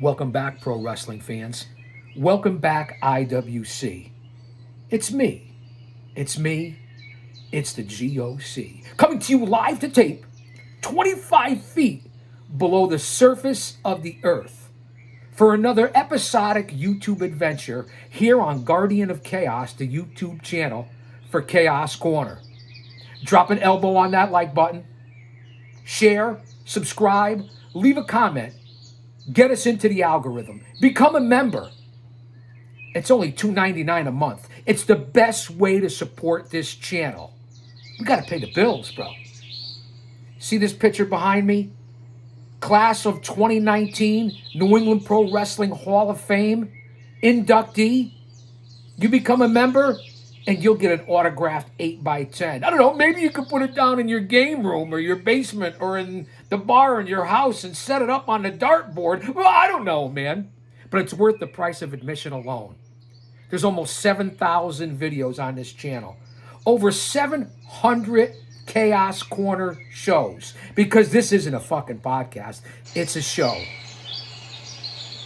Welcome back, pro wrestling fans. Welcome back, IWC. It's me. It's me. It's the GOC. Coming to you live to tape, 25 feet below the surface of the earth, for another episodic YouTube adventure here on Guardian of Chaos, the YouTube channel for Chaos Corner. Drop an elbow on that like button. Share, subscribe, leave a comment. Get us into the algorithm. Become a member. It's only $2.99 a month. It's the best way to support this channel. We got to pay the bills, bro. See this picture behind me? Class of 2019, New England Pro Wrestling Hall of Fame, inductee. You become a member, and you'll get an autographed 8x10. I don't know, maybe you could put it down in your game room or your basement or in the bar in your house and set it up on the dartboard. Well, I don't know, man. But it's worth the price of admission alone. There's almost 7,000 videos on this channel. Over 700 Chaos Corner shows. Because this isn't a fucking podcast. It's a show.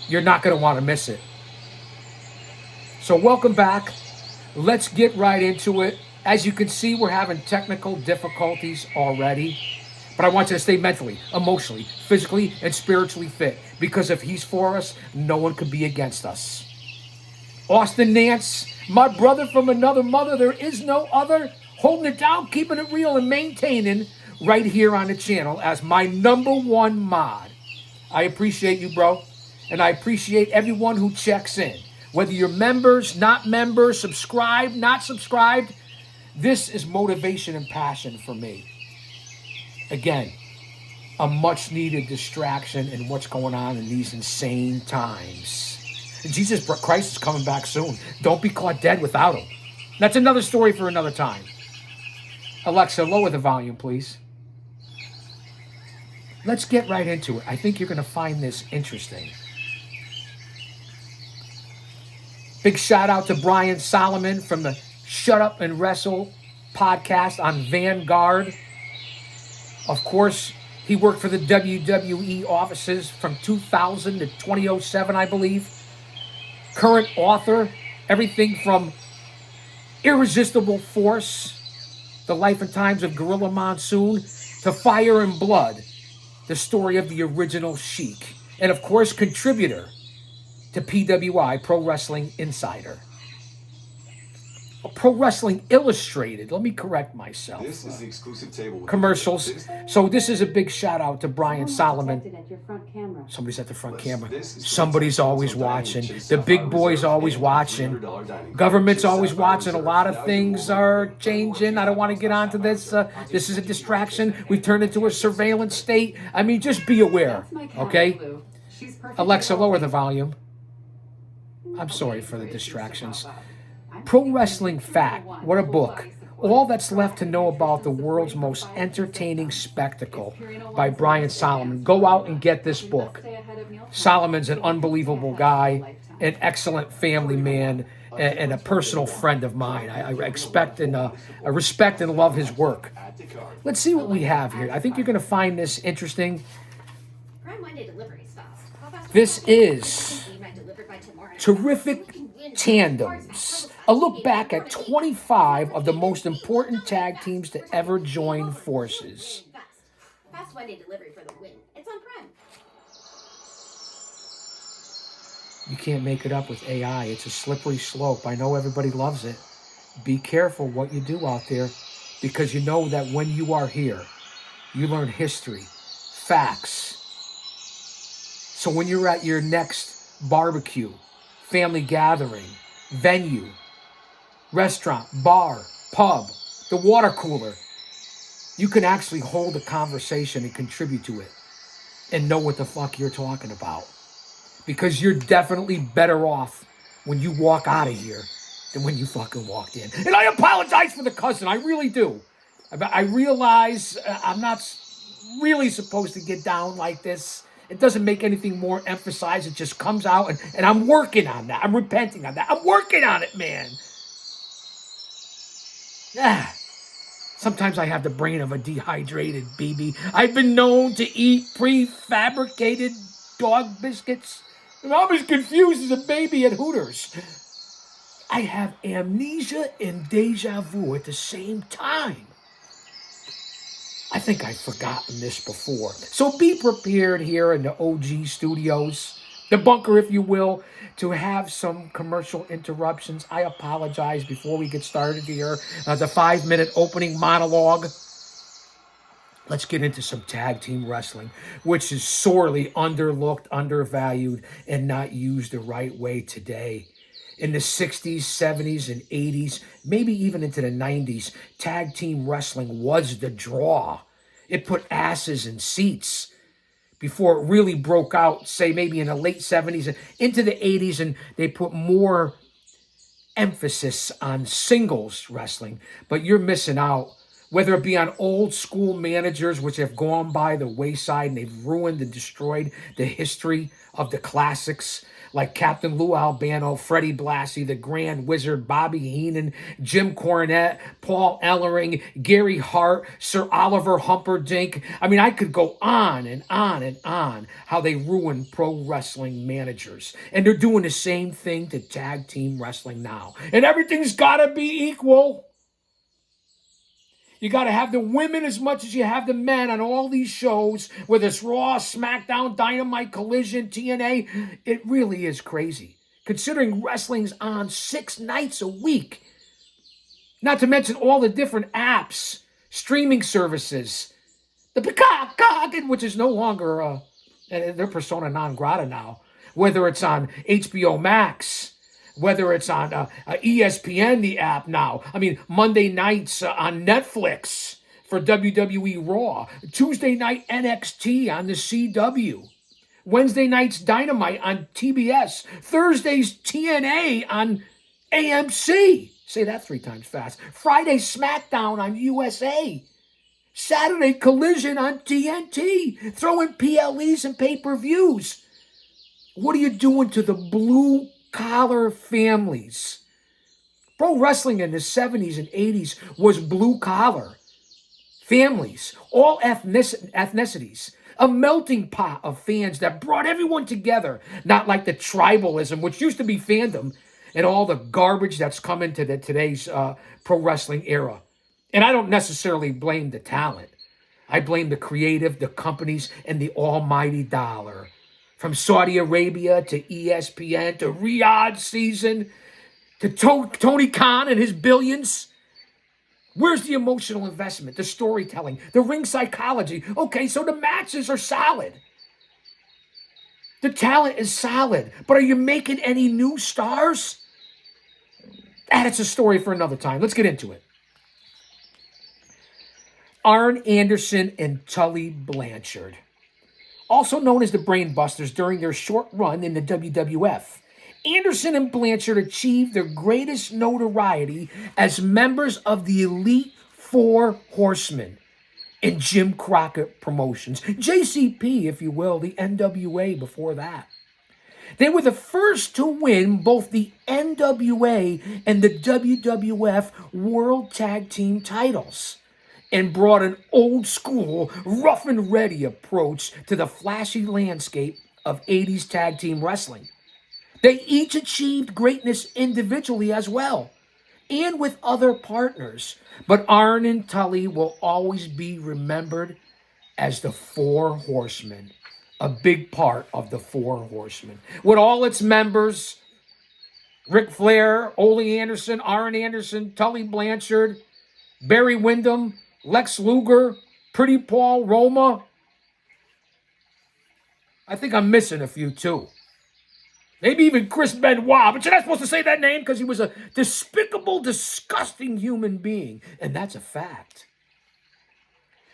You're not going to want to miss it. So welcome back. Let's get right into it. As you can see, we're having technical difficulties already. But I want you to stay mentally, emotionally, physically, and spiritually fit. Because if he's for us, no one can be against us. Austin Nance, my brother from another mother, there is no other. Holding it down, keeping it real, and maintaining right here on the channel as my #1 mod. I appreciate you, bro. And I appreciate everyone who checks in. Whether you're members, not members, subscribed, not subscribed, this is motivation and passion for me. Again, a much needed distraction in what's going on in these insane times. Jesus Christ is coming back soon. Don't be caught dead without him. That's another story for another time. Alexa, lower the volume, please. Let's get right into it. I think you're going to find this interesting. Big shout out to Brian Solomon from the Shut Up and Wrestle podcast on Vanguard. Of course, he worked for the WWE offices from 2000 to 2007, I believe. Current author, everything from Irresistible Force, The Life and Times of Gorilla Monsoon, to Fire and Blood, the story of the original Sheik. And of course, contributor to PWI, Pro Wrestling Insider. Pro Wrestling Illustrated. Let me correct myself. This is the exclusive table. Commercials. So this is a big shout out to Brian Solomon. Somebody's at the front camera. Somebody's always watching. The big boys always watching. Government's always watching. A lot of things are changing. I don't want to get onto this. This is a distraction. We've turned into a surveillance state. I mean, just be aware. Okay? Alexa, lower the volume. I'm sorry for the distractions. Pro Wrestling Fact. What a book. All that's left to know about the world's most entertaining spectacle by Brian Solomon. Go out and get this book. Solomon's an unbelievable guy, an excellent family man, and a personal friend of mine. I expect and I respect and love his work. Let's see what we have here. I think you're going to find this interesting. This is Terrific Tandems. A look back at 25 of the most important tag teams to ever join forces. Fast one-day delivery for the win. It's on Prime. You can't make it up with AI. It's a slippery slope. I know everybody loves it. Be careful what you do out there, because you know that when you are here, you learn history, facts. So when you're at your next barbecue, family gathering, venue, restaurant, bar, pub, the water cooler, you can actually hold a conversation and contribute to it and know what the fuck you're talking about. Because you're definitely better off when you walk out of here than when you fucking walked in. And I apologize for the cussing. I really do. I realize I'm not really supposed to get down like this. It doesn't make anything more emphasized. It just comes out, and I'm working on that. I'm repenting on that. I'm working on it, man. Yeah. Sometimes I have the brain of a dehydrated BB. I've been known to eat prefabricated dog biscuits And I'm as confused as a baby at Hooters. I have amnesia and deja vu at the same time. I think I've forgotten this before. So be prepared here in the OG studios, the bunker, if you will, to have some commercial interruptions. I apologize before we get started here. The 5-minute opening monologue. Let's get into some tag team wrestling, which is sorely underlooked, undervalued, and not used the right way today. In the 60s, 70s, and 80s, maybe even into the 90s, tag team wrestling was the draw. It put asses in seats before it really broke out, say maybe in the late 70s and into the 80s, and they put more emphasis on singles wrestling. But you're missing out, whether it be on old school managers, which have gone by the wayside and they've ruined and destroyed the history of the classics, like Captain Lou Albano, Freddie Blassie, the Grand Wizard, Bobby Heenan, Jim Cornette, Paul Ellering, Gary Hart, Sir Oliver Humperdinck. I mean, I could go on and on and on how they ruin pro wrestling managers. And they're doing the same thing to tag team wrestling now. And everything's got to be equal. You got to have the women as much as you have the men on all these shows, whether it's Raw, SmackDown, Dynamite, Collision, TNA. It really is crazy, considering wrestling's on 6 nights a week. Not to mention all the different apps, streaming services. The Peacock, which is no longer their persona non grata now. Whether it's on HBO Max, whether it's on ESPN, the app now. I mean, Monday nights on Netflix for WWE Raw. Tuesday night NXT on the CW. Wednesday nights Dynamite on TBS. Thursdays TNA on AMC. Say that 3 times fast. Friday SmackDown on USA. Saturday Collision on TNT. Throw in PLEs and pay-per-views. What are you doing to the blue collar families? Pro wrestling in the 70s and 80s was blue collar families, all ethnicities, a melting pot of fans that brought everyone together, not like the tribalism, which used to be fandom, and all the garbage that's come into today's pro wrestling era. And I don't necessarily blame the talent. I blame the creative, the companies, and the almighty dollar. From Saudi Arabia to ESPN to Riyadh season to Tony Khan and his billions. Where's the emotional investment, the storytelling, the ring psychology? Okay, so the matches are solid. The talent is solid. But are you making any new stars? It's a story for another time. Let's get into it. Arn Anderson and Tully Blanchard, also known as the Brainbusters, during their short run in the WWF. Anderson and Blanchard achieved their greatest notoriety as members of the Elite Four Horsemen in Jim Crockett Promotions. JCP, if you will, the NWA before that. They were the first to win both the NWA and the WWF World Tag Team titles, and brought an old-school, rough and ready approach to the flashy landscape of 80s tag team wrestling. They each achieved greatness individually as well, and with other partners. But Arn and Tully will always be remembered as the Four Horsemen, a big part of the Four Horsemen. With all its members, Ric Flair, Ole Anderson, Arn Anderson, Tully Blanchard, Barry Windham, Lex Luger, Pretty Paul Roma. I think I'm missing a few too. Maybe even Chris Benoit, but you're not supposed to say that name because he was a despicable, disgusting human being. And that's a fact.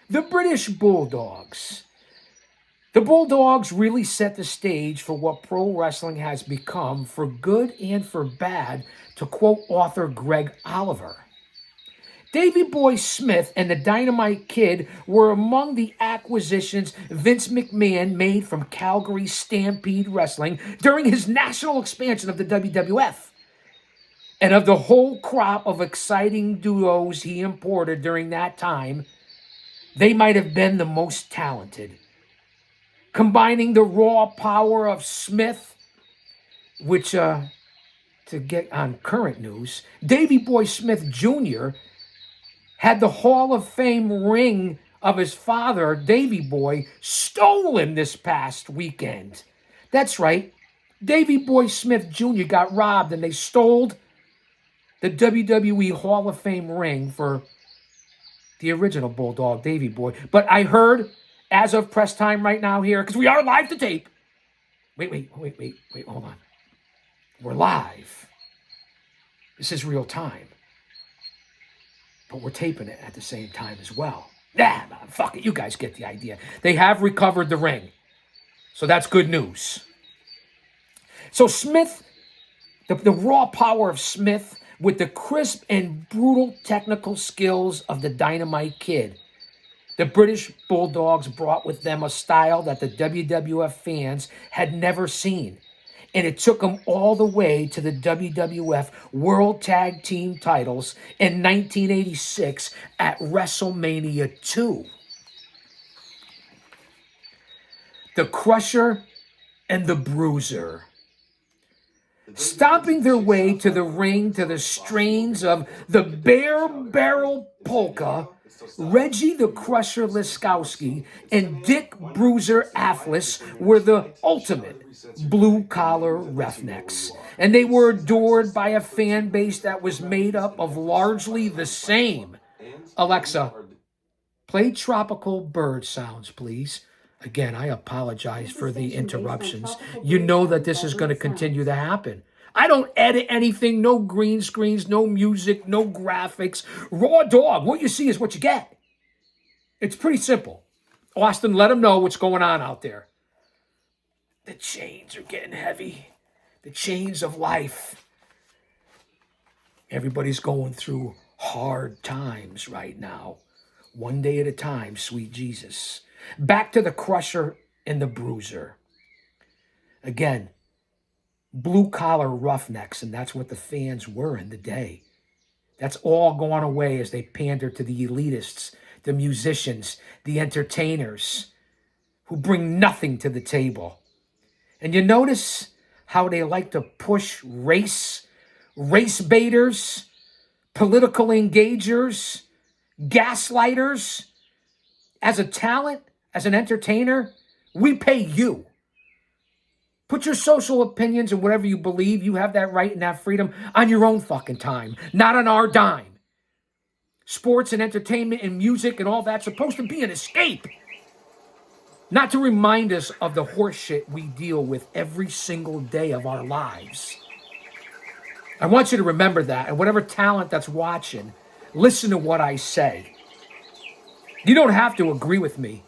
The British Bulldogs. The Bulldogs really set the stage for what pro wrestling has become, for good and for bad, to quote author Greg Oliver. Davey Boy Smith and the Dynamite Kid were among the acquisitions Vince McMahon made from Calgary Stampede Wrestling during his national expansion of the WWF. And of the whole crop of exciting duos he imported during that time, they might have been the most talented. Combining the raw power of Smith which, to get on current news, Davy Boy Smith Jr. had the Hall of Fame ring of his father, Davy Boy, stolen this past weekend. That's right. Davy Boy Smith Jr. got robbed and they stole the WWE Hall of Fame ring for the original Bulldog, Davy Boy. But I heard, as of press time right now here, because we are live to tape. Wait, hold on. We're live. This is real time. But we're taping it at the same time as well. Fuck it, you guys get the idea. They have recovered the ring. So that's good news. So Smith, the raw power of Smith with the crisp and brutal technical skills of the Dynamite Kid. The British Bulldogs brought with them a style that the WWF fans had never seen. And it took them all the way to the WWF World Tag Team titles in 1986 at WrestleMania 2. The Crusher and the Bruiser. Stomping their way to the ring to the strains of the Bear Barrel Polka, Reggie the Crusher Liskowski and Dick Bruiser Afflis were the ultimate blue-collar roughnecks. And they were adored by a fan base that was made up of largely the same. Alexa, play tropical bird sounds, please. Again, I apologize for the interruptions. You know that this is going to continue to happen. I don't edit anything, no green screens, no music, no graphics. Raw dog, what you see is what you get. It's pretty simple. Austin, let them know what's going on out there. The chains are getting heavy. The chains of life. Everybody's going through hard times right now. One day at a time, sweet Jesus. Back to the Crusher and the Bruiser. Again, blue-collar roughnecks, and that's what the fans were in the day. That's all gone away as they pander to the elitists, the musicians, the entertainers, who bring nothing to the table. And you notice how they like to push race baiters, political engagers, gaslighters. As a talent, as an entertainer, we pay you. Put your social opinions and whatever you believe, you have that right and that freedom on your own fucking time, not on our dime. Sports and entertainment and music and all that's supposed to be an escape. Not to remind us of the horseshit we deal with every single day of our lives. I want you to remember that, and whatever talent that's watching, listen to what I say. You don't have to agree with me.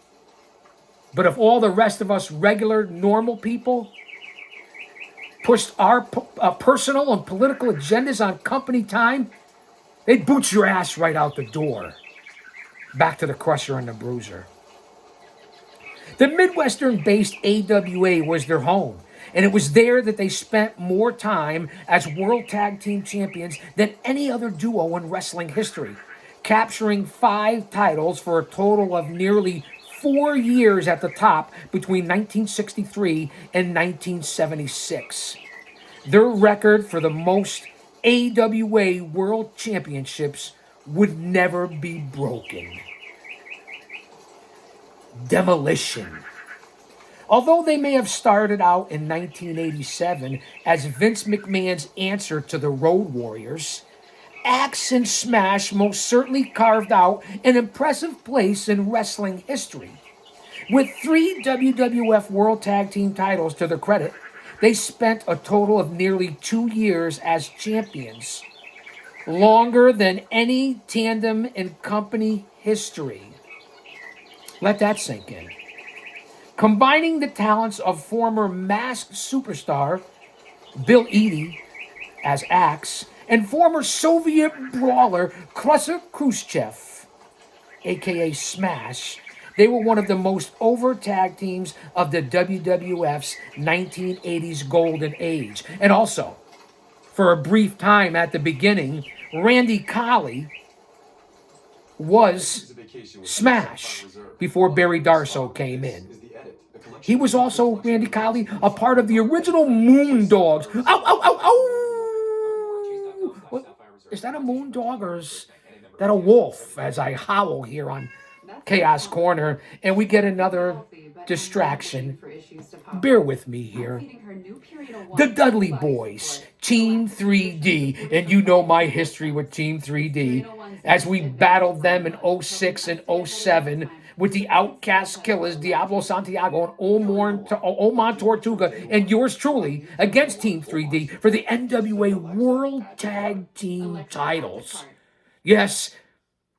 But if all the rest of us regular, normal people pushed our personal and political agendas on company time, they'd boot your ass right out the door. Back to the Crusher and the Bruiser. The Midwestern-based AWA was their home, and it was there that they spent more time as World Tag Team Champions than any other duo in wrestling history, capturing 5 titles for a total of nearly 4 years at the top between 1963 and 1976. Their record for the most AWA World Championships would never be broken. Demolition. Although they may have started out in 1987 as Vince McMahon's answer to the Road Warriors, Axe and Smash most certainly carved out an impressive place in wrestling history. With 3 WWF World Tag Team titles to their credit, they spent a total of nearly 2 years as champions, longer than any tandem in company history. Let that sink in. Combining the talents of former masked superstar Bill Eadie as Axe and former Soviet brawler Krusher Khrushchev, a.k.a. Smash, they were one of the most over tag teams of the WWF's 1980s golden age. And also, for a brief time at the beginning, Randy Colley was Smash before Barry Darsow came in. He was also, Randy Colley, a part of the original Moondogs. Ow, ow, ow, ow! Is that a moondog or is that a wolf as I howl here on Chaos Corner? And we get another distraction. Bear with me here. The Dudley Boys, Team 3D. And you know my history with Team 3D. As we battled them in 06 and 07 with the Outcast Killers, Diablo Santiago, and Omar Tortuga, and yours truly against Team 3D for the NWA World Tag Team titles. Yes,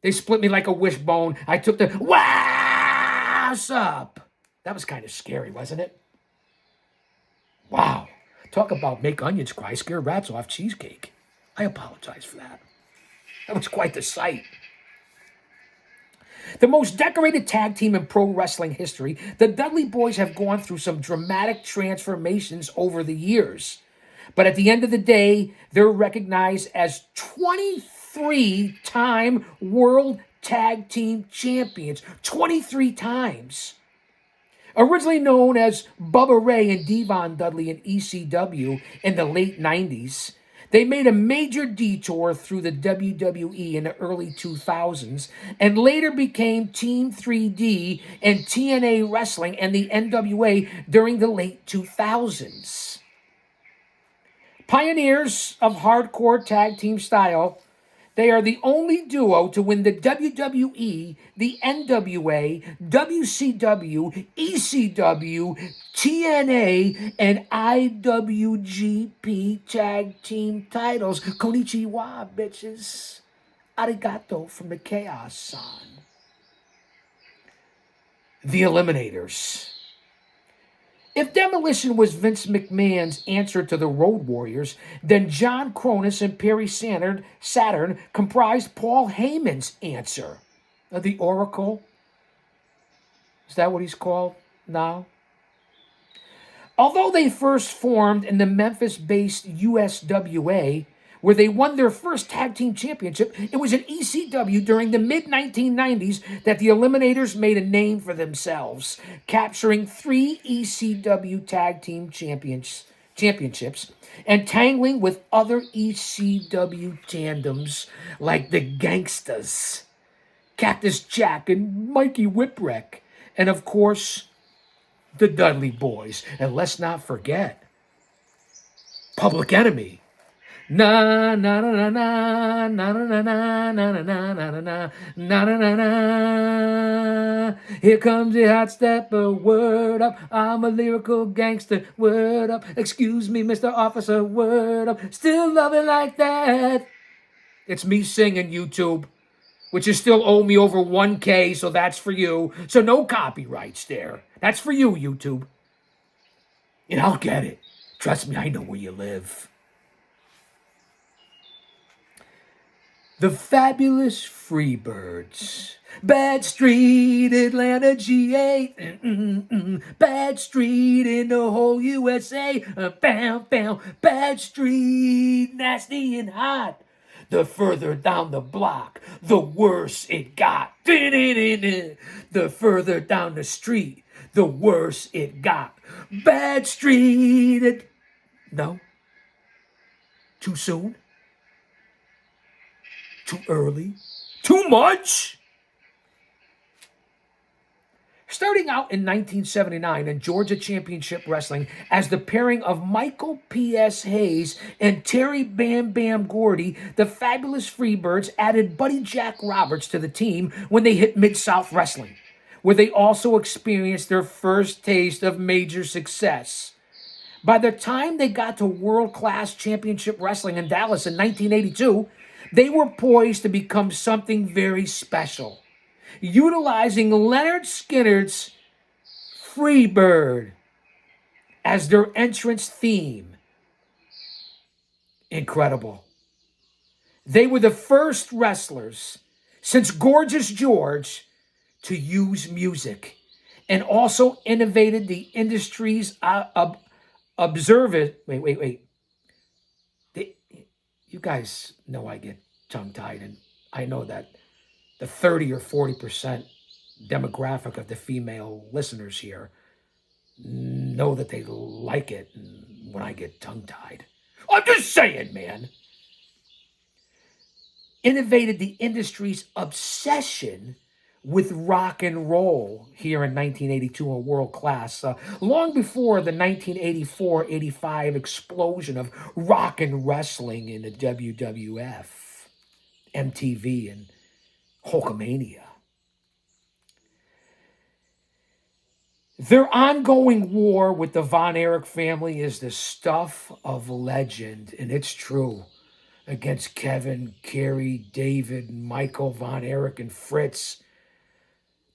they split me like a wishbone. I took the what's up. That was kind of scary, wasn't it? Wow. Talk about make onions cry, scare rats off cheesecake. I apologize for that. That was quite the sight. The most decorated tag team in pro wrestling history, the Dudley Boys have gone through some dramatic transformations over the years. But at the end of the day, they're recognized as 23-time World Tag Team Champions. 23 times. Originally known as Bubba Ray and Devon Dudley in ECW in the late 90s, they made a major detour through the WWE in the early 2000s and later became Team 3D and TNA Wrestling and the NWA during the late 2000s. Pioneers of hardcore tag team style, they are the only duo to win the WWE, the NWA, WCW, ECW, TNA, and IWGP tag team titles. Konnichiwa, bitches. Arigato from the Chaos-san. The Eliminators. If Demolition was Vince McMahon's answer to the Road Warriors, then John Kronus and Perry Saturn comprised Paul Heyman's answer. The Oracle? Is that what he's called now? Although they first formed in the Memphis-based USWA, where they won their first tag team championship, it was in ECW during the mid-1990s that the Eliminators made a name for themselves, capturing 3 ECW tag team championships and tangling with other ECW tandems like the Gangstas, Cactus Jack and Mikey Whipwreck, and of course, the Dudley Boys. And let's not forget, Public Enemy. Na na na na na na na na na na na na na na na na. Here comes the hot stepper, word up. I'm a lyrical gangster, word up. Excuse me, Mr. Officer, word up. Still love it like that. It's me singing, YouTube, which you still owe me over 1K, so that's for you. So no copyrights there. That's for you, YouTube. And I'll get it. Trust me, I know where you live. The Fabulous Freebirds. Bad Street, Atlanta, GA. Bad Street in the whole USA. Bam, bam. Bad Street, nasty and hot. The further down the block, the worse it got. The further down the street, the worse it got. Bad Street. No. Too soon? Too early? Too much? Starting out in 1979 in Georgia Championship Wrestling as the pairing of Michael P.S. Hayes and Terry Bam Bam Gordy, the Fabulous Freebirds added Buddy Jack Roberts to the team when they hit Mid-South Wrestling, where they also experienced their first taste of major success. By the time they got to World Class Championship Wrestling in Dallas in 1982, they were poised to become something very special, utilizing Leonard Skinner's Freebird as their entrance theme. Incredible. They were the first wrestlers since Gorgeous George to use music and also innovated the industry's Wait. You guys know I get tongue-tied, and I know that the 30 or 40% demographic of the female listeners here, know that they like it when I get tongue-tied. I'm just saying, man. Innovated the industry's obsession with rock and roll here in 1982 in world class, long before the 1984-85 explosion of rock and wrestling in the WWF, MTV, and Hulkamania. Their ongoing war with the Von Erich family is the stuff of legend, and it's true. Against Kevin, Kerry, David, Michael, Von Erich, and Fritz.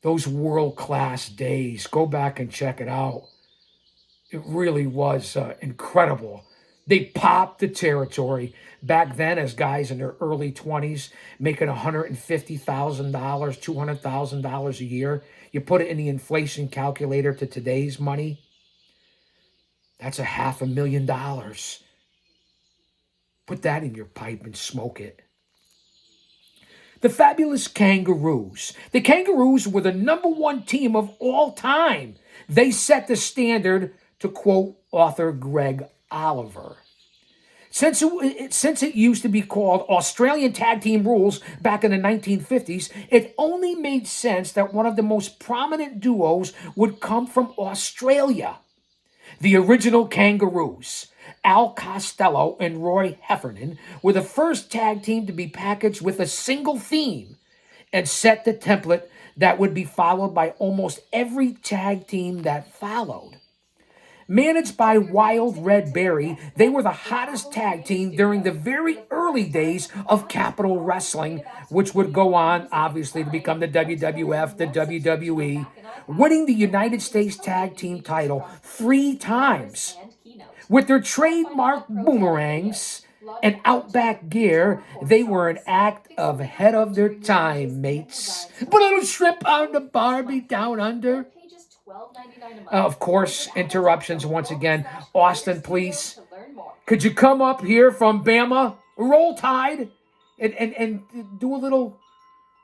Those world-class days. Go back and check it out. It really was incredible. They popped the territory back then as guys in their early 20s making $150,000, $200,000 a year. You put it in the inflation calculator to today's money, that's $500,000. Put that in your pipe and smoke it. The Fabulous Kangaroos. The Kangaroos were the #1 team of all time. They set the standard, to quote author Greg Oliver. Since it used to be called Australian Tag Team Rules back in the 1950s, it only made sense that one of the most prominent duos would come from Australia. The original Kangaroos, Al Costello and Roy Heffernan, were the first tag team to be packaged with a single theme and set the template that would be followed by almost every tag team that followed. Managed by Wild Red Berry, they were the hottest tag team during the very early days of Capitol Wrestling, which would go on, obviously, to become the WWF, the WWE, winning the United States Tag Team title 3 times. With their trademark boomerangs and Outback gear, they were an act of ahead of their time, mates. Put a little shrimp on the Barbie down under. Of course, interruptions once again. Austin, please. Could you come up here from Bama, Roll Tide, and do a little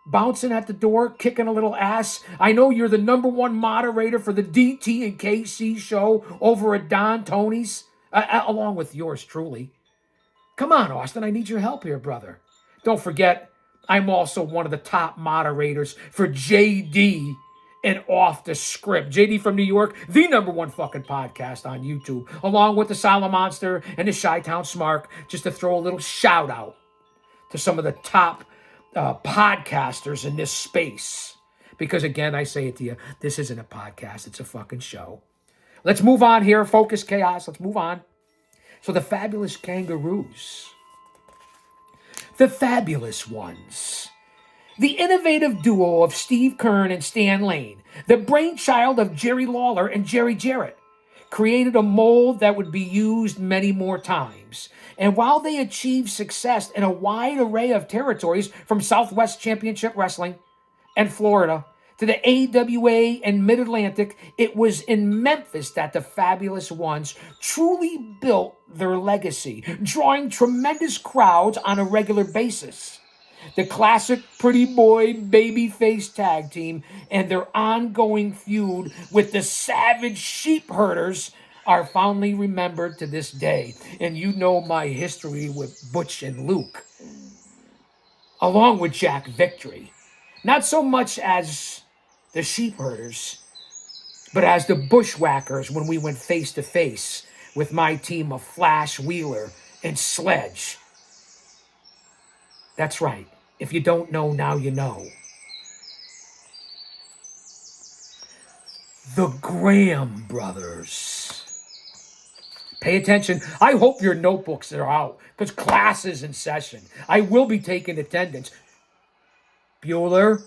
bouncing at the door, kicking a little ass? I know you're the #1 moderator for the DT and KC show over at Don Tony's, along with yours truly. Come on, Austin, I need your help here, brother. Don't forget, I'm also one of the top moderators for JD and Off the Script. JD from New York, the #1 fucking podcast on YouTube, along with the Silent Monster and the Chi-Town Smark, just to throw a little shout out to some of the top podcasters in this space. Because again, I say it to you, this isn't a podcast, it's a fucking show. Let's move on here. Focus, chaos. Let's move on. So the Fabulous Kangaroos. The Fabulous Ones. The innovative duo of Steve Keirn and Stan Lane, the brainchild of Jerry Lawler and Jerry Jarrett, created a mold that would be used many more times. And while they achieved success in a wide array of territories, from Southwest Championship Wrestling and Florida to the AWA and Mid-Atlantic, it was in Memphis that the Fabulous Ones truly built their legacy, drawing tremendous crowds on a regular basis. The classic pretty boy babyface tag team and their ongoing feud with the Savage Sheep Herders are fondly remembered to this day. And you know my history with Butch and Luke, along with Jack Victory. Not so much as the Sheep Herders, but as the Bushwhackers when we went face to face with my team of Flash Wheeler and Sledge. That's right. If you don't know, now you know. The Graham Brothers. Pay attention. I hope your notebooks are out, because class is in session. I will be taking attendance. Bueller?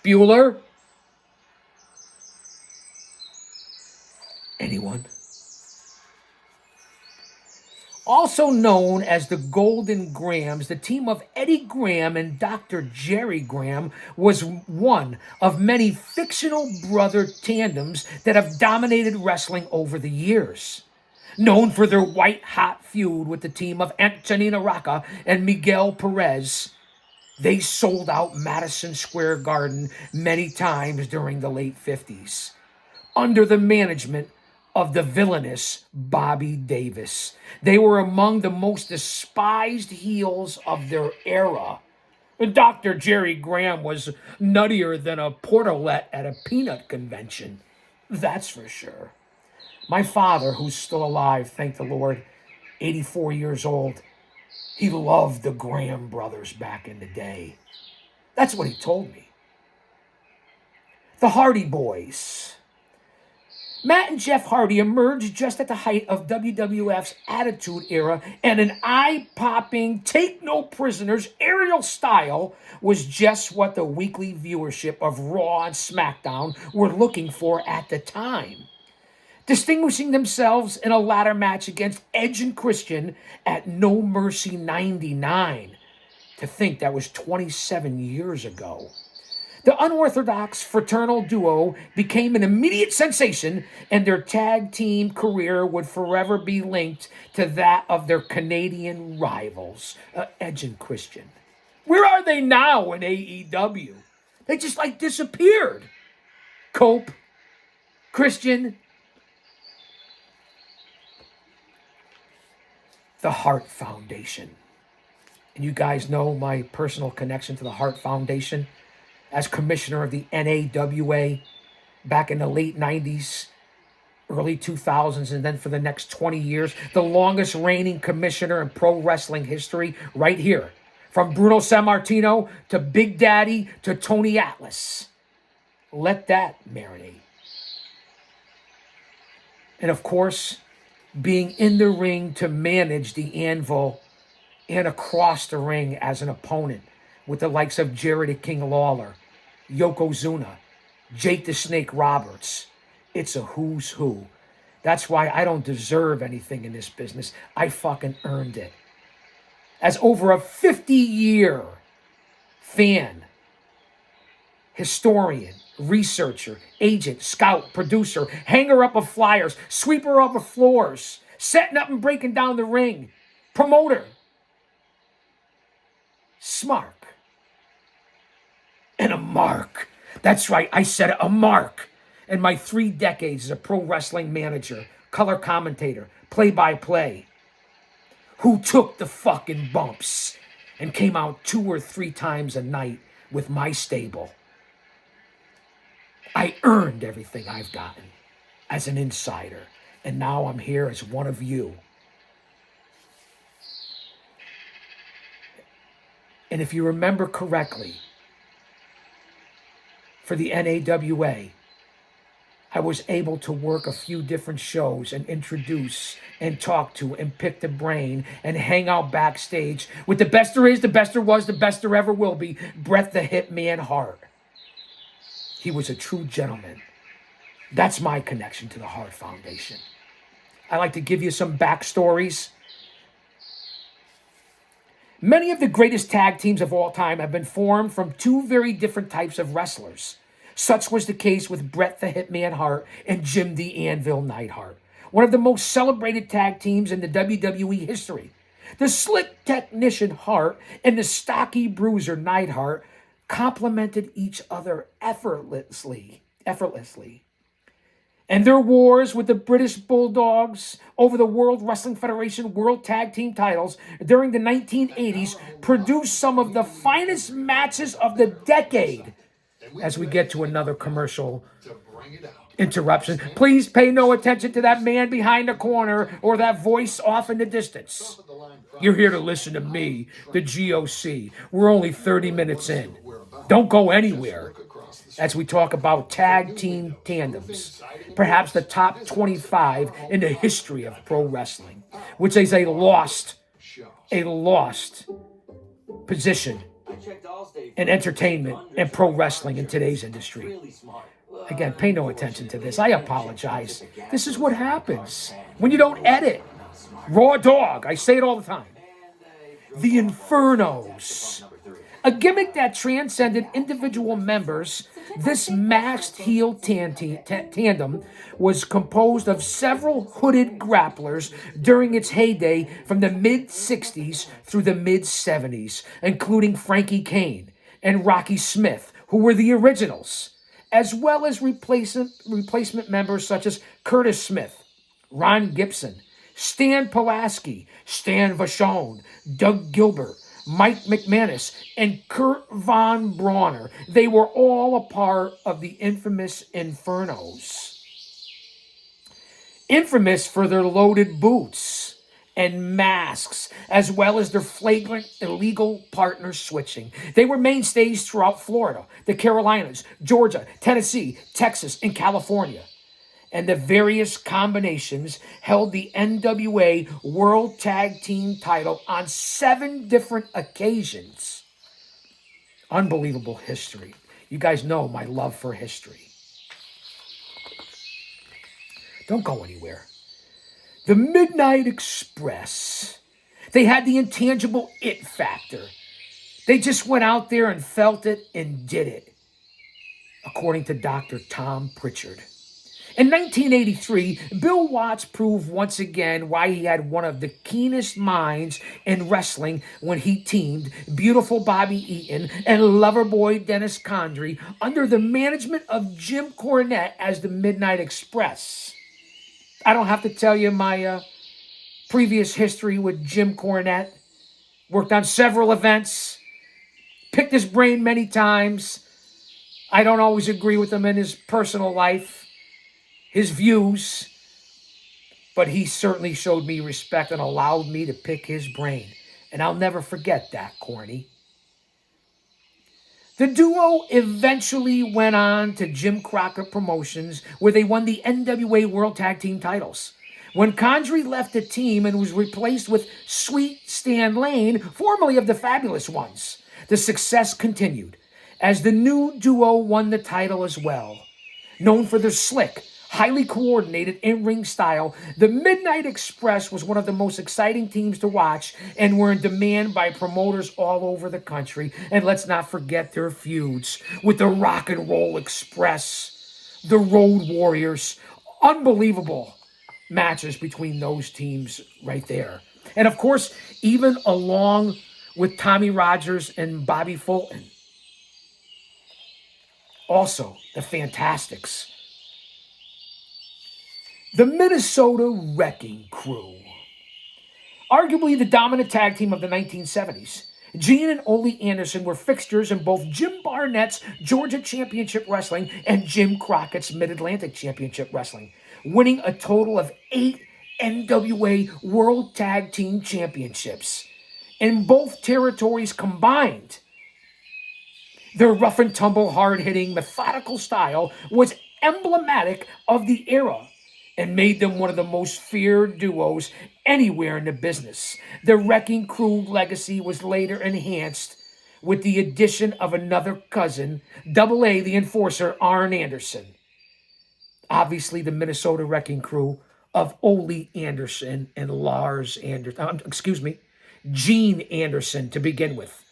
Bueller? Anyone? Also known as the Golden Grahams, the team of Eddie Graham and Dr. Jerry Graham was one of many fictional brother tandems that have dominated wrestling over the years. Known for their white-hot feud with the team of Antonino Rocca and Miguel Perez, They sold out Madison Square Garden many times during the late 50s under the management of the villainous Bobby Davis. They were among the most despised heels of their era. And Dr. Jerry Graham was nuttier than a portalette at a peanut convention. That's for sure. My father, who's still alive, thank the Lord, 84 years old, he loved the Graham brothers back in the day. That's what he told me. The Hardy Boys. Matt and Jeff Hardy emerged just at the height of WWF's Attitude Era, and an eye-popping, take-no-prisoners aerial style was just what the weekly viewership of Raw and SmackDown were looking for at the time. Distinguishing themselves in a ladder match against Edge and Christian at No Mercy 99. To think that was 27 years ago. The unorthodox fraternal duo became an immediate sensation, and their tag team career would forever be linked to that of their Canadian rivals, Edge and Christian. Where are they now in AEW? They just disappeared. Cope, Christian, the Hart Foundation. And you guys know my personal connection to the Hart Foundation. As commissioner of the NAWA back in the late 90s, early 2000s, and then for the next 20 years, the longest reigning commissioner in pro wrestling history, right here. From Bruno Sammartino to Big Daddy to Tony Atlas. Let that marinate. And of course, being in the ring to manage the Anvil and across the ring as an opponent with the likes of Jared the King Lawler, Yokozuna, Jake the Snake Roberts. It's a who's who. That's why I don't deserve anything in this business. I fucking earned it. As over a 50-year fan, historian, researcher, agent, scout, producer, hanger up of flyers, sweeper up of floors, setting up and breaking down the ring, promoter, smart. And a mark. That's right, I said it, a mark. In my 3 decades as a pro wrestling manager, color commentator, play-by-play, who took the fucking bumps and came out 2 or 3 times a night with my stable. I earned everything I've gotten as an insider, and now I'm here as one of you. And if you remember correctly, for the NAWA, I was able to work a few different shows and introduce and talk to and pick the brain and hang out backstage with the best there is, the best there was, the best there ever will be, Bret the Hitman Hart. He was a true gentleman. That's my connection to the Hart Foundation. I like to give you some backstories. Many of the greatest tag teams of all time have been formed from 2 very different types of wrestlers. Such was the case with Bret the Hitman Hart and Jim the Anvil Neidhart, one of the most celebrated tag teams in the WWE history. The slick technician Hart and the stocky bruiser Neidhart complemented each other effortlessly. And their wars with the British Bulldogs over the World Wrestling Federation World Tag Team titles during the 1980s produced some of the finest matches of the decade. As we get to another commercial interruption, please pay no attention to that man behind the corner or that voice off in the distance. You're here to listen to me, the GOC. We're only 30 minutes in. Don't go anywhere as we talk about tag team tandems, perhaps the top 25 in the history of pro wrestling, which is a lost position in entertainment and pro wrestling in today's industry. Again, pay no attention to this. I apologize. This is what happens when you don't edit. Raw dog. I say it all the time. The Infernos. A gimmick that transcended individual members, this masked heel tandem was composed of several hooded grapplers during its heyday from the mid-60s through the mid-70s, including Frankie Kane and Rocky Smith, who were the originals, as well as replacement members such as Curtis Smith, Ron Gibson, Stan Pulaski, Stan Vachon, Doug Gilbert, Mike McManus, and Kurt Von Brawner. They were all a part of the infamous Infernos. Infamous for their loaded boots and masks, as well as their flagrant illegal partner switching. They were mainstays throughout Florida, the Carolinas, Georgia, Tennessee, Texas, and California. And the various combinations held the NWA World Tag Team title on 7 different occasions. Unbelievable history. You guys know my love for history. Don't go anywhere. The Midnight Express. They had the intangible it factor. They just went out there and felt it and did it, according to Dr. Tom Pritchard. In 1983, Bill Watts proved once again why he had one of the keenest minds in wrestling when he teamed beautiful Bobby Eaton and Loverboy Dennis Condrey under the management of Jim Cornette as the Midnight Express. I don't have to tell you my previous history with Jim Cornette. Worked on several events, picked his brain many times. I don't always agree with him in his personal life, his views, but he certainly showed me respect and allowed me to pick his brain. And I'll never forget that, Corny. The duo eventually went on to Jim Crockett Promotions, where they won the NWA World Tag Team titles. When Condrey left the team and was replaced with Sweet Stan Lane, formerly of the Fabulous Ones, the success continued, as the new duo won the title as well. Known for their slick, highly coordinated in-ring style, the Midnight Express was one of the most exciting teams to watch and were in demand by promoters all over the country. And let's not forget their feuds with the Rock and Roll Express, the Road Warriors. Unbelievable matches between those teams right there. And of course, even along with Tommy Rogers and Bobby Fulton. Also, the Fantastics. The Minnesota Wrecking Crew. Arguably the dominant tag team of the 1970s. Gene and Ole Anderson were fixtures in both Jim Barnett's Georgia Championship Wrestling and Jim Crockett's Mid-Atlantic Championship Wrestling, winning a total of 8 NWA World Tag Team Championships. In both territories combined, their rough and tumble, hard-hitting, methodical style was emblematic of the era and made them one of the most feared duos anywhere in the business. The Wrecking Crew legacy was later enhanced with the addition of another cousin, Double A, the Enforcer, Arn Anderson. Obviously, the Minnesota Wrecking Crew of Ole Anderson and Lars Anderson, Gene Anderson to begin with.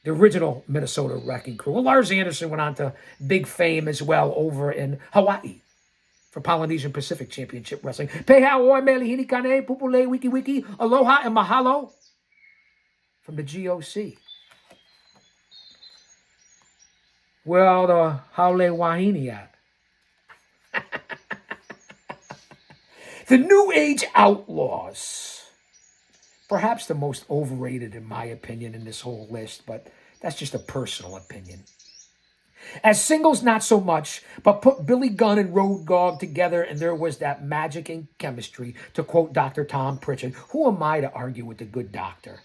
The original Minnesota Wrecking Crew. Well, Lars Anderson went on to big fame as well over in Hawaii for Polynesian Pacific Championship Wrestling. Peha oi mele hini kane, pupule wiki wiki, aloha and mahalo from the GOC. Well, the Haole Wahine at? The New Age Outlaws. Perhaps the most overrated, in my opinion, in this whole list, but that's just a personal opinion. As singles, not so much, but put Billy Gunn and Road Dogg together, and there was that magic and chemistry, to quote Dr. Tom Pritchard. Who am I to argue with the good doctor?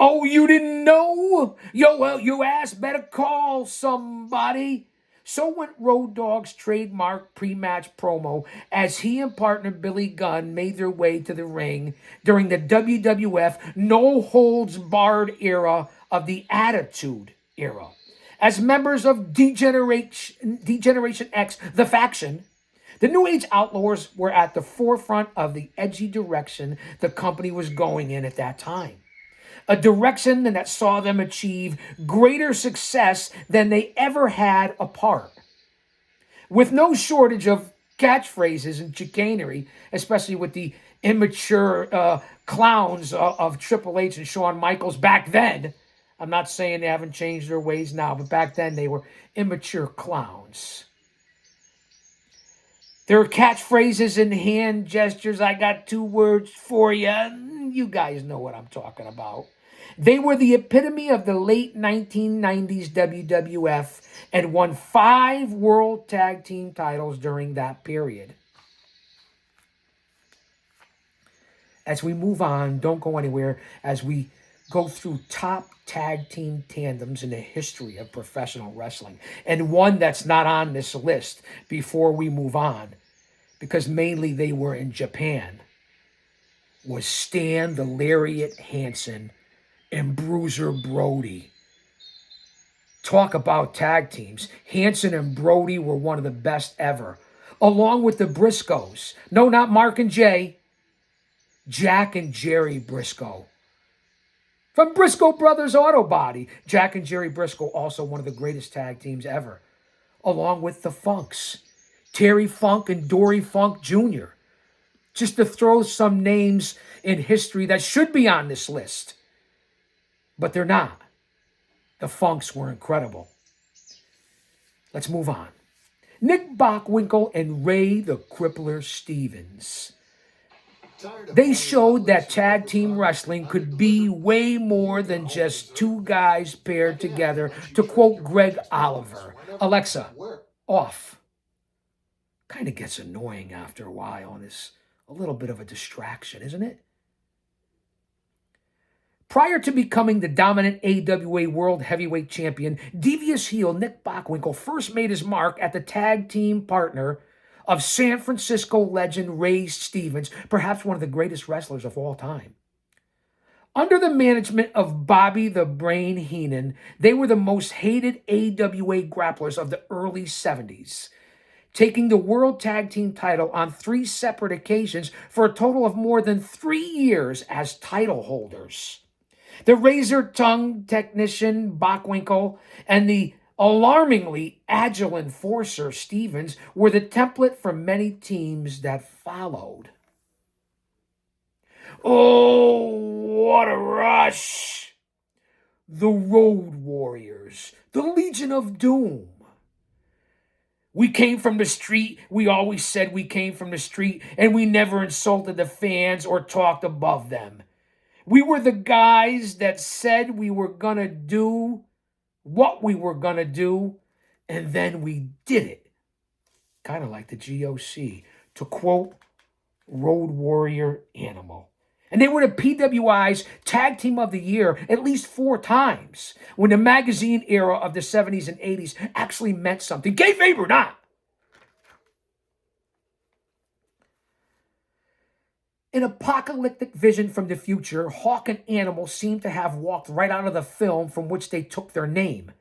Oh, you didn't know? Yo, well, you ass better call somebody. So went Road Dogg's trademark pre-match promo as he and partner Billy Gunn made their way to the ring during the WWF no-holds-barred era of the Attitude Era. As members of Degeneration X, the faction, the New Age Outlaws were at the forefront of the edgy direction the company was going in at that time. a direction that saw them achieve greater success than they ever had apart. With no shortage of catchphrases and chicanery, especially with the immature clowns of Triple H and Shawn Michaels back then. I'm not saying they haven't changed their ways now, but back then they were immature clowns. Their catchphrases and hand gestures, I got 2 words for you. You guys know what I'm talking about. They were the epitome of the late 1990s WWF and won 5 World Tag Team titles during that period. As we move on, don't go anywhere, as we go through top tag team tandems in the history of professional wrestling. And one that's not on this list before we move on, because mainly they were in Japan, was Stan the Lariat Hansen and Bruiser Brody. Talk about tag teams. Hansen and Brody were one of the best ever, along with the Briscoes. No, not Mark and Jay. Jack and Jerry Briscoe. From Briscoe Brothers Auto Body. Jack and Jerry Briscoe, also one of the greatest tag teams ever, along with the Funks. Terry Funk and Dory Funk Jr. Just to throw some names in history that should be on this list. But they're not. The Funks were incredible. Let's move on. Nick Bockwinkel and Ray the Crippler Stevens. They showed that tag team wrestling could be way more than just 2 guys paired together, to quote Greg Oliver. Alexa, off. Kind of gets annoying after a while and is a little bit of a distraction, isn't it? Prior to becoming the dominant AWA World Heavyweight Champion, devious heel Nick Bockwinkel first made his mark at the tag team partner of San Francisco legend Ray Stevens, perhaps one of the greatest wrestlers of all time. Under the management of Bobby the Brain Heenan, they were the most hated AWA grapplers of the early 70s, taking the World Tag Team title on 3 separate occasions for a total of more than 3 years as title holders. The razor-tongued technician Bockwinkel and the alarmingly agile enforcer Stevens were the template for many teams that followed. Oh, what a rush! The Road Warriors, the Legion of Doom. We came from the street. We always said we came from the street, and we never insulted the fans or talked above them. We were the guys that said we were going to do what we were going to do, and then we did it. Kind of like the GOC, to quote Road Warrior Animal. And they were the PWI's Tag Team of the Year at least 4 times, when the magazine era of the 70s and 80s actually meant something. Kayfabe or not. An apocalyptic vision from the future, Hawk and Animal seemed to have walked right out of the film from which they took their name.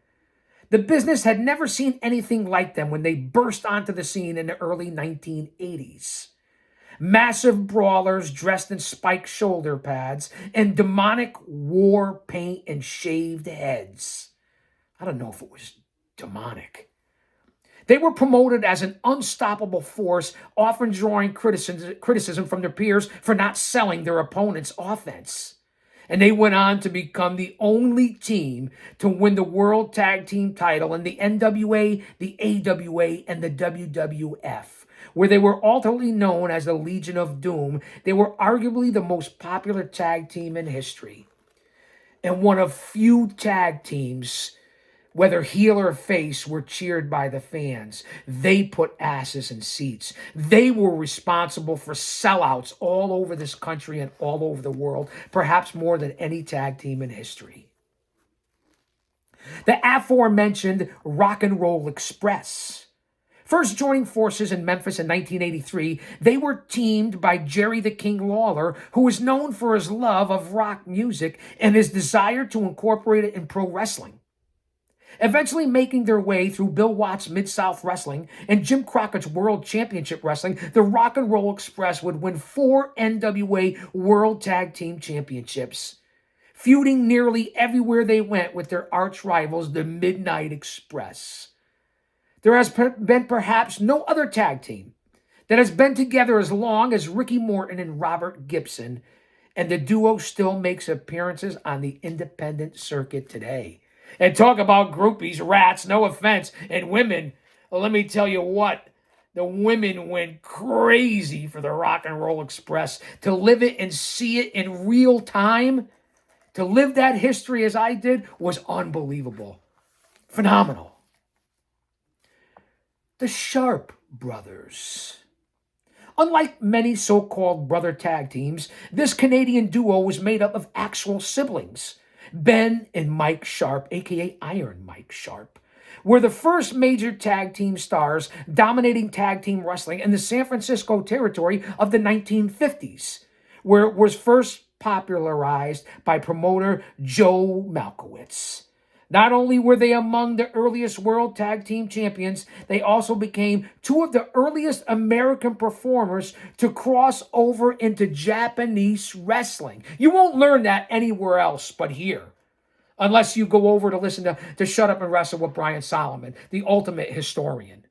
The business had never seen anything like them when they burst onto the scene in the early 1980s. Massive brawlers dressed in spiked shoulder pads and demonic war paint and shaved heads. I don't know if it was demonic. They were promoted as an unstoppable force, often drawing criticism from their peers for not selling their opponent's offense. And they went on to become the only team to win the World Tag Team title in the NWA, the AWA, and the WWF. Where they were alternately known as the Legion of Doom. They were arguably the most popular tag team in history. And one of few tag teams, whether heel or face, were cheered by the fans. They put asses in seats. They were responsible for sellouts all over this country and all over the world, perhaps more than any tag team in history. The aforementioned Rock and Roll Express. First joining forces in Memphis in 1983, they were teamed by Jerry the King Lawler, who was known for his love of rock music and his desire to incorporate it in pro wrestling. Eventually making their way through Bill Watts' Mid-South Wrestling and Jim Crockett's World Championship Wrestling, the Rock and Roll Express would win 4 NWA World Tag Team Championships, feuding nearly everywhere they went with their arch rivals, the Midnight Express. There has been perhaps no other tag team that has been together as long as Ricky Morton and Robert Gibson, and the duo still makes appearances on the independent circuit today. And talk about groupies, rats, no offense, and women. Well, let me tell you what, the women went crazy for the Rock and Roll Express. To live it and see it in real time, to live that history as I did, was unbelievable. Phenomenal. The Sharp Brothers. Unlike many so-called brother tag teams, this Canadian duo was made up of actual siblings. Ben and Mike Sharp, aka Iron Mike Sharp, were the first major tag team stars dominating tag team wrestling in the San Francisco territory of the 1950s, where it was first popularized by promoter Joe Malkowitz. Not only were they among the earliest world tag team champions, they also became two of the earliest American performers to cross over into Japanese wrestling. You won't learn that anywhere else but here, unless you go over to listen to Shut Up and Wrestle with Brian Solomon, the ultimate historian.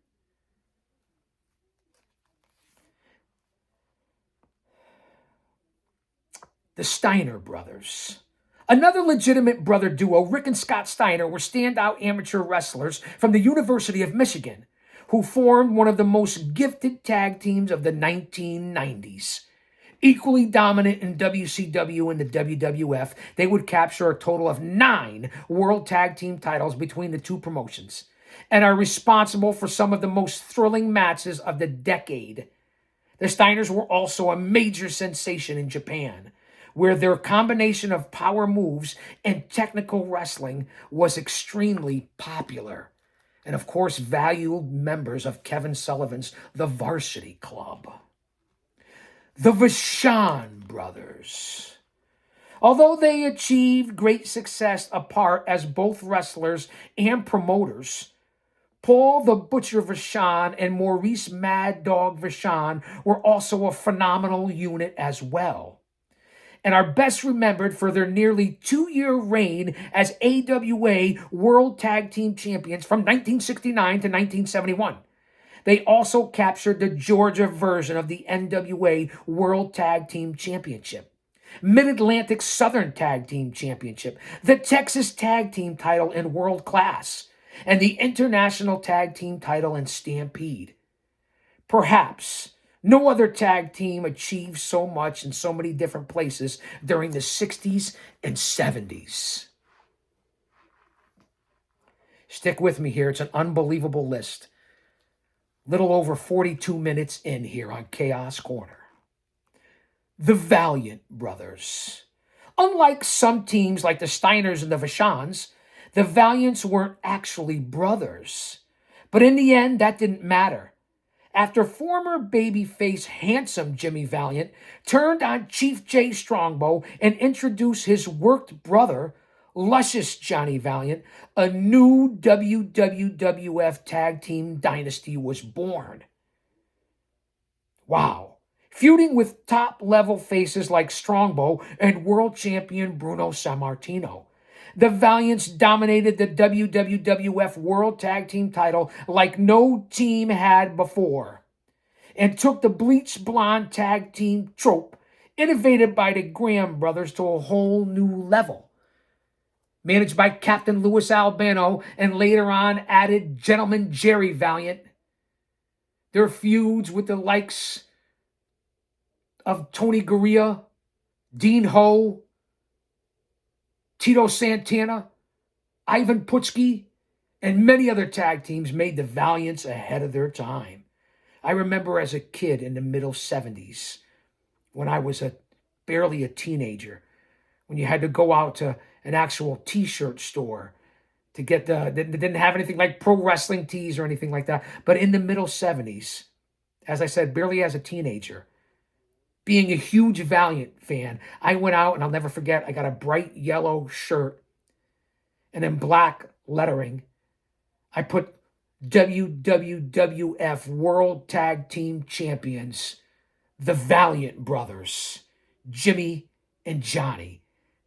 The Steiner Brothers. Another legitimate brother duo, Rick and Scott Steiner, were standout amateur wrestlers from the University of Michigan, who formed one of the most gifted tag teams of the 1990s. Equally dominant in WCW and the WWF, they would capture a total of 9 world tag team titles between the two promotions, and are responsible for some of the most thrilling matches of the decade. The Steiners were also a major sensation in Japan, where their combination of power moves and technical wrestling was extremely popular, and of course valued members of Kevin Sullivan's The Varsity Club. The Vachon Brothers. Although they achieved great success apart as both wrestlers and promoters, Paul the Butcher Vachon and Maurice Mad Dog Vachon were also a phenomenal unit as well, and are best remembered for their nearly 2-year reign as AWA World Tag Team Champions from 1969 to 1971. They also captured the Georgia version of the NWA World Tag Team Championship, Mid-Atlantic Southern Tag Team Championship, the Texas Tag Team title in World Class, and the International Tag Team title in Stampede. Perhaps no other tag team achieved so much in so many different places during the 60s and 70s. Stick with me here. It's an unbelievable list. Little over 42 minutes in here on Chaos Corner. The Valiant Brothers. Unlike some teams like the Steiners and the Vachons, the Valiants weren't actually brothers. But in the end, that didn't matter. After former babyface handsome Jimmy Valiant turned on Chief Jay Strongbow and introduced his worked brother, luscious Johnny Valiant, a new WWF tag team dynasty was born. Wow. Feuding with top-level faces like Strongbow and world champion Bruno Sammartino, the Valiants dominated the WWF World Tag Team title like no team had before, and took the bleach blonde tag team trope, innovated by the Graham brothers, to a whole new level. Managed by Captain Louis Albano and later on added Gentleman Jerry Valiant, their feuds with the likes of Tony Garea, Dean Ho, Tito Santana, Ivan Putski, and many other tag teams made the Valiants ahead of their time. I remember as a kid in the middle 70s, when I was barely a teenager, when you had to go out to an actual t-shirt store to get they didn't have anything like pro wrestling tees or anything like that. But in the middle 70s, as I said, barely as a teenager, being a huge Valiant fan, I went out, and I'll never forget, I got a bright yellow shirt, and in black lettering, I put WWF World Tag Team Champions, the Valiant Brothers, Jimmy and Johnny.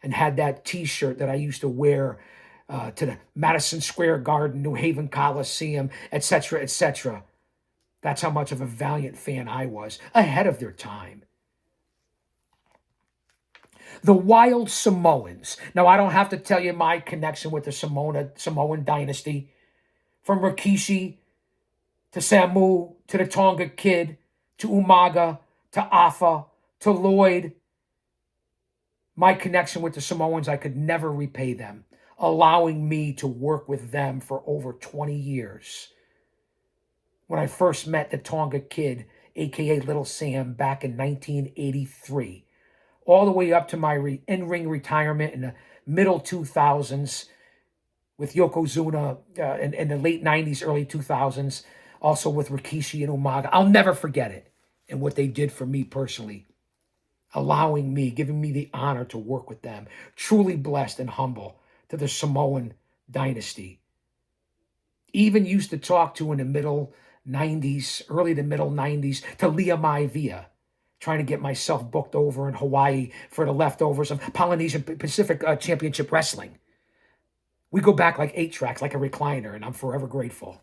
and had that T-shirt that I used to wear to the Madison Square Garden, New Haven Coliseum, etc., etc. That's how much of a valiant fan I was, ahead of their time. The Wild Samoans. Now, I don't have to tell you my connection with the Samoan dynasty. From Rikishi to Samu to the Tonga Kid to Umaga to Afa to Lloyd. My connection with the Samoans, I could never repay them, allowing me to work with them for over 20 years. When I first met the Tonga Kid, a.k.a. Little Sam, back in 1983, all the way up to my in-ring retirement in the middle 2000s with Yokozuna in the late 90s, early 2000s, also with Rikishi and Umaga. I'll never forget it and what they did for me personally, allowing me, giving me the honor to work with them. Truly blessed and humble to the Samoan dynasty. Even used to talk to in the middle 90s, early to middle 90s, to Lia Maivia, trying to get myself booked over in Hawaii for the leftovers of Polynesian Pacific Championship Wrestling. We go back like 8 tracks, like a recliner, and I'm forever grateful.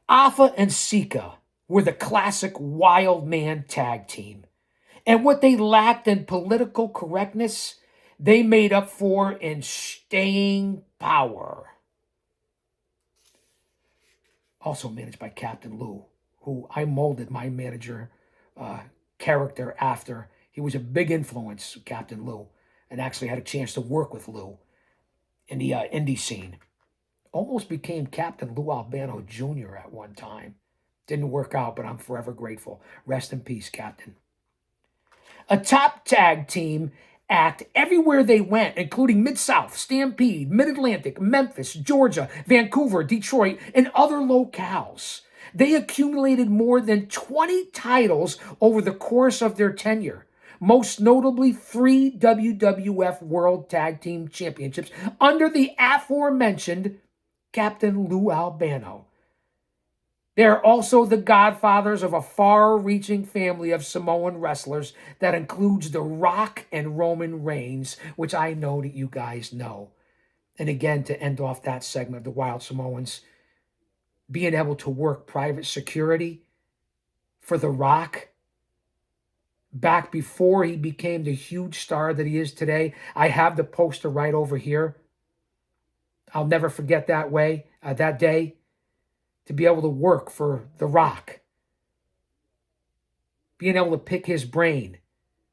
Afa and Sika were the classic wild man tag team. And what they lacked in political correctness, they made up for in staying power. Also managed by Captain Lou, who I molded my manager character after. He was a big influence, Captain Lou, and actually had a chance to work with Lou in the indie scene. Almost became Captain Lou Albano Jr. at one time. Didn't work out, but I'm forever grateful. Rest in peace, Captain. A top tag team act everywhere they went, including Mid-South, Stampede, Mid-Atlantic, Memphis, Georgia, Vancouver, Detroit, and other locales. They accumulated more than 20 titles over the course of their tenure, most notably 3 WWF World Tag Team Championships under the aforementioned Captain Lou Albano. They are also the godfathers of a far-reaching family of Samoan wrestlers that includes The Rock and Roman Reigns, which I know that you guys know. And again, to end off that segment of the Wild Samoans, being able to work private security for The Rock back before he became the huge star that he is today. I have the poster right over here. I'll never forget that day. To be able to work for The Rock. Being able to pick his brain.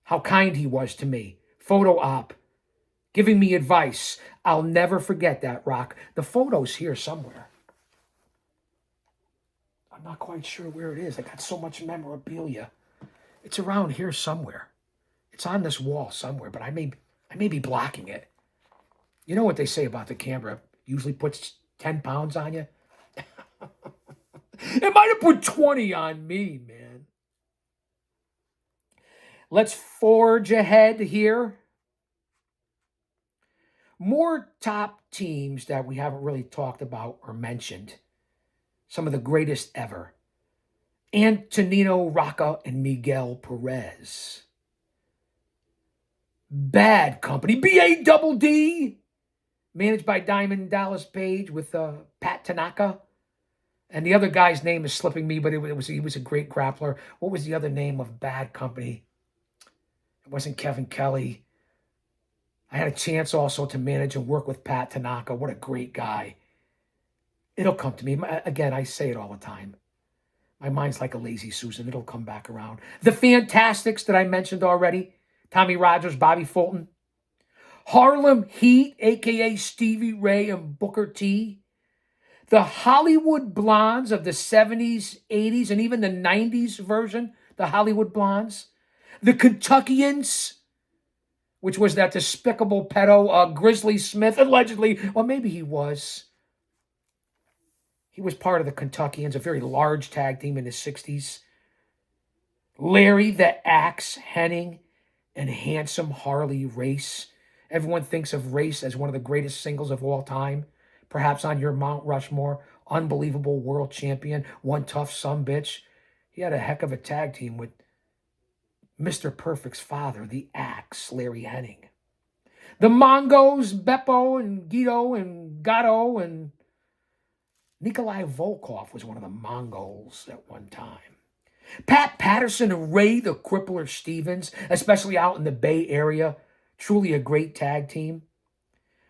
How kind he was to me. Photo op. Giving me advice. I'll never forget that, Rock. The photo's here somewhere. I'm not quite sure where it is. I got so much memorabilia. It's around here somewhere. It's on this wall somewhere, but I may be blocking it. You know what they say about the camera? Usually puts 10 pounds on you. It might have put 20 on me, man. Let's forge ahead here. More top teams that we haven't really talked about or mentioned. Some of the greatest ever. Antonino Rocca and Miguel Perez. Bad Company, BADD, managed by Diamond Dallas Page with Pat Tanaka. And the other guy's name is slipping me, but he was a great grappler. What was the other name of Bad Company? It wasn't Kevin Kelly. I had a chance also to manage and work with Pat Tanaka. What a great guy. It'll come to me. Again, I say it all the time. My mind's like a lazy Susan. It'll come back around. The Fantastics that I mentioned already. Tommy Rogers, Bobby Fulton. Harlem Heat, a.k.a. Stevie Ray and Booker T. The Hollywood Blondes of the 70s, 80s, and even the 90s version, the Hollywood Blondes. The Kentuckians, which was that despicable pedo, Grizzly Smith, allegedly. Well, maybe he was. He was part of the Kentuckians, a very large tag team in the 60s. Larry the Axe Hennig and Handsome Harley Race. Everyone thinks of Race as one of the greatest singles of all time. Perhaps on your Mount Rushmore. Unbelievable world champion. One tough sumbitch. He had a heck of a tag team with Mr. Perfect's father, the Axe, Larry Hennig. The Mongos, Beppo and Guido and Gatto and Nikolai Volkov was one of the Mongols at one time. Pat Patterson and Ray the Crippler Stevens, especially out in the Bay Area, truly a great tag team.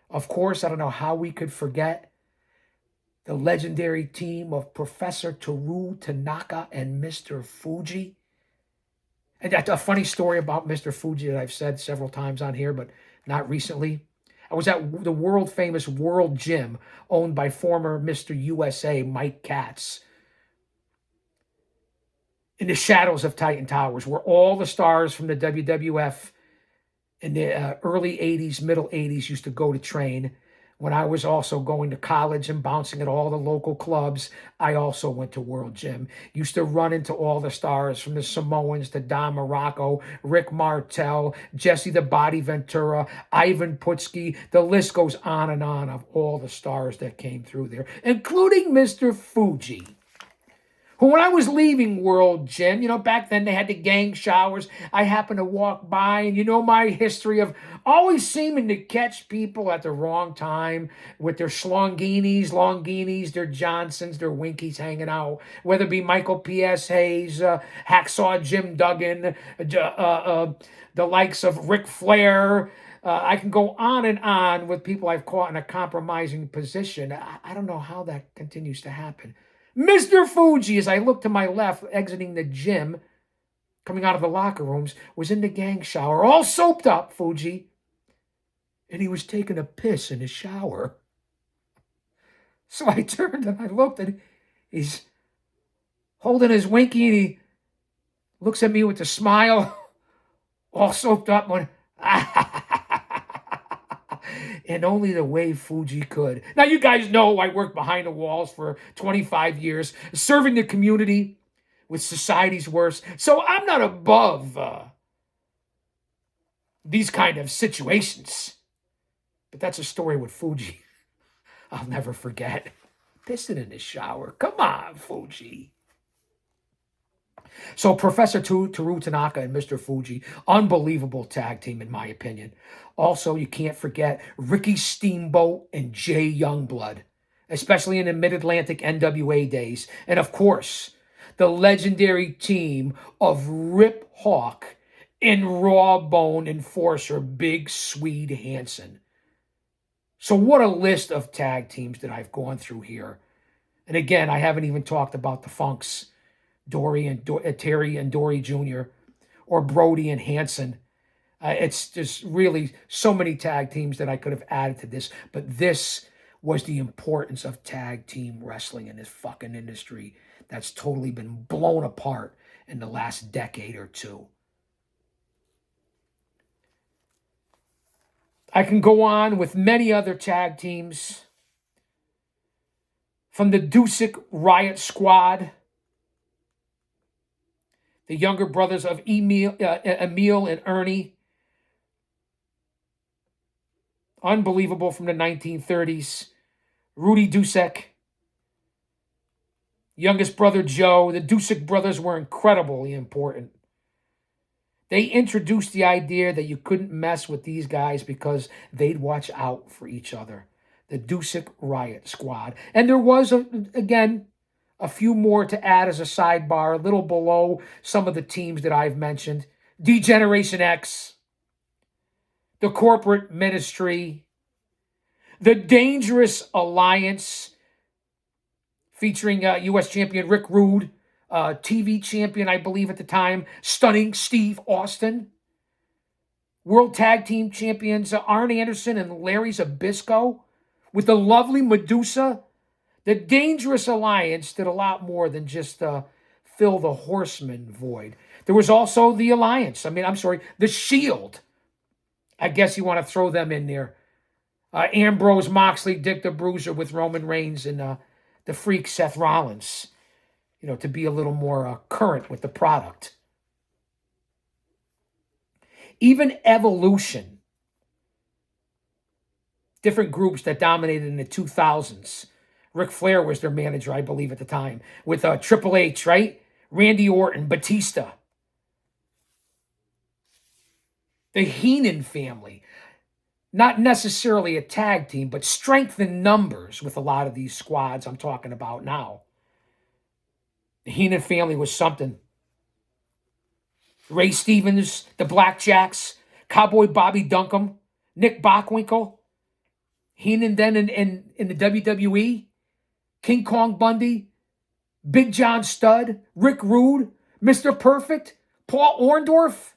Of course, I don't know how we could forget the legendary team of Professor Toru Tanaka and Mr. Fuji. And that's a funny story about Mr. Fuji that I've said several times on here, but not recently. I was at the world famous World Gym owned by former Mr. USA Mike Katz in the shadows of Titan Towers, where all the stars from the WWF in the early 80s, middle 80s used to go to train. When I was also going to college and bouncing at all the local clubs, I also went to World Gym. Used to run into all the stars from the Samoans to Don Morocco, Rick Martel, Jesse the Body Ventura, Ivan Putski. The list goes on and on of all the stars that came through there, including Mr. Fuji. Who, when I was leaving World Gym, back then they had the gang showers. I happened to walk by, and my history of always seeming to catch people at the wrong time with their Longinis, their Johnsons, their Winkies hanging out, whether it be Michael P.S. Hayes, Hacksaw Jim Duggan, the likes of Ric Flair. I can go on and on with people I've caught in a compromising position. I don't know how that continues to happen. Mr. Fuji, as I looked to my left, exiting the gym, coming out of the locker rooms, was in the gang shower, all soaped up, Fuji. And he was taking a piss in his shower. So I turned and I looked, and he's holding his Winky, and he looks at me with a smile, all soaped up, and and only the way Fuji could. Now, you guys know I worked behind the walls for 25 years, serving the community with society's worst. So I'm not above these kind of situations. But that's a story with Fuji I'll never forget. Pissing in the shower. Come on, Fuji. So Professor Toru Tanaka and Mr. Fuji, unbelievable tag team in my opinion. Also, you can't forget Ricky Steamboat and Jay Youngblood, especially in the Mid-Atlantic NWA days. And of course, the legendary team of Rip Hawk and Raw Bone Enforcer Big Swede Hansen. So what a list of tag teams that I've gone through here. And again, I haven't even talked about the Funks, Terry and Dory Jr., or Brody and Hanson. It's just really so many tag teams that I could have added to this. But this was the importance of tag team wrestling in this fucking industry that's totally been blown apart in the last decade or two. I can go on with many other tag teams. From the Dusick Riot Squad, the younger brothers of Emil and Ernie. Unbelievable from the 1930s. Rudy Dusek. Youngest brother Joe. The Dusick brothers were incredibly important. They introduced the idea that you couldn't mess with these guys because they'd watch out for each other. The Dusick Riot Squad. And there was, again, a few more to add as a sidebar, a little below some of the teams that I've mentioned. D-Generation X, the Corporate Ministry, the Dangerous Alliance, featuring U.S. champion Rick Rude, TV champion, I believe at the time, Stunning Steve Austin, World Tag Team Champions Arn Anderson and Larry Zbyszko, with the lovely Medusa. The Dangerous Alliance did a lot more than just fill the Horseman void. There was also the Alliance. The Shield. I guess you want to throw them in there. Ambrose, Moxley, Dick the Bruiser with Roman Reigns and the Freak Seth Rollins. To be a little more current with the product. Even Evolution. Different groups that dominated in the 2000s. Ric Flair was their manager, I believe, at the time. With Triple H, right? Randy Orton, Batista. The Heenan family, not necessarily a tag team, but strength in numbers with a lot of these squads I'm talking about now. The Heenan family was something. Ray Stevens, the Blackjacks, Cowboy Bobby Duncombe, Nick Bockwinkel, Heenan then in the WWE, King Kong Bundy, Big John Studd, Rick Rude, Mr. Perfect, Paul Orndorff.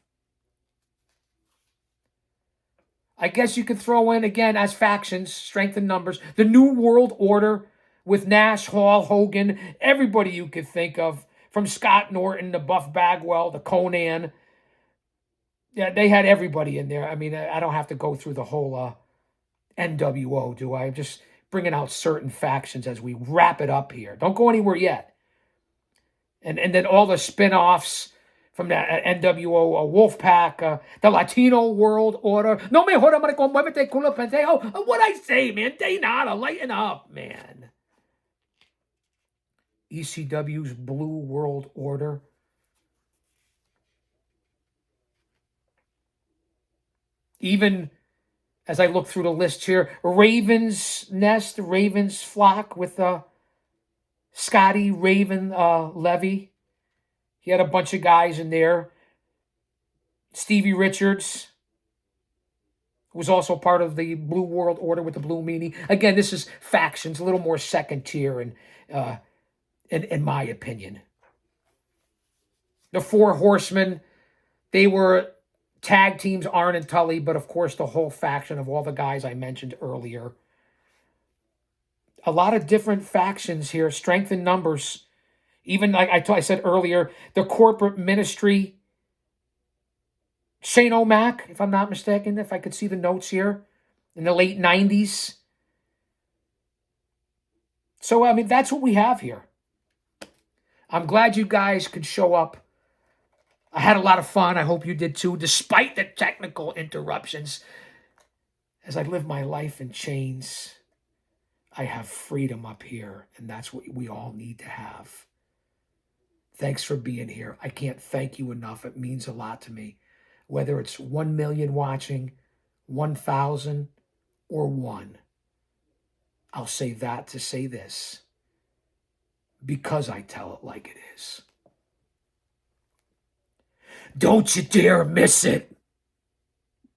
I guess you could throw in, again, as factions, strength in numbers, the New World Order with Nash, Hall, Hogan, everybody you could think of, from Scott Norton to Buff Bagwell to Conan. Yeah, they had everybody in there. I mean, I don't have to go through the whole NWO, do I? I'm just bringing out certain factions as we wrap it up here. Don't go anywhere yet. And then all the spin-offs from the NWO Wolfpack, the Latino World Order. No me joda, marico, muévete, culo, pendejo. What I say, man? Day nada, lighten up, man. ECW's Blue World Order. Even as I look through the list here, Raven's Nest, Raven's Flock with Scotty Raven Levy. He had a bunch of guys in there. Stevie Richards was also part of the Blue World Order with the Blue Meanie. Again, this is factions, a little more second tier in my opinion. The Four Horsemen, they were tag teams, Arn and Tully, but of course the whole faction of all the guys I mentioned earlier. A lot of different factions here, strength in numbers. Even like I said earlier, the corporate ministry. Shane O'Mac, if I'm not mistaken, if I could see the notes here, in the late 90s. So, I mean, that's what we have here. I'm glad you guys could show up. I had a lot of fun. I hope you did too, despite the technical interruptions. As I live my life in chains, I have freedom up here, and that's what we all need to have. Thanks for being here. I can't thank you enough. It means a lot to me. Whether it's 1 million watching, 1,000, or 1. I'll say that to say this. Because I tell it like it is. Don't you dare miss it.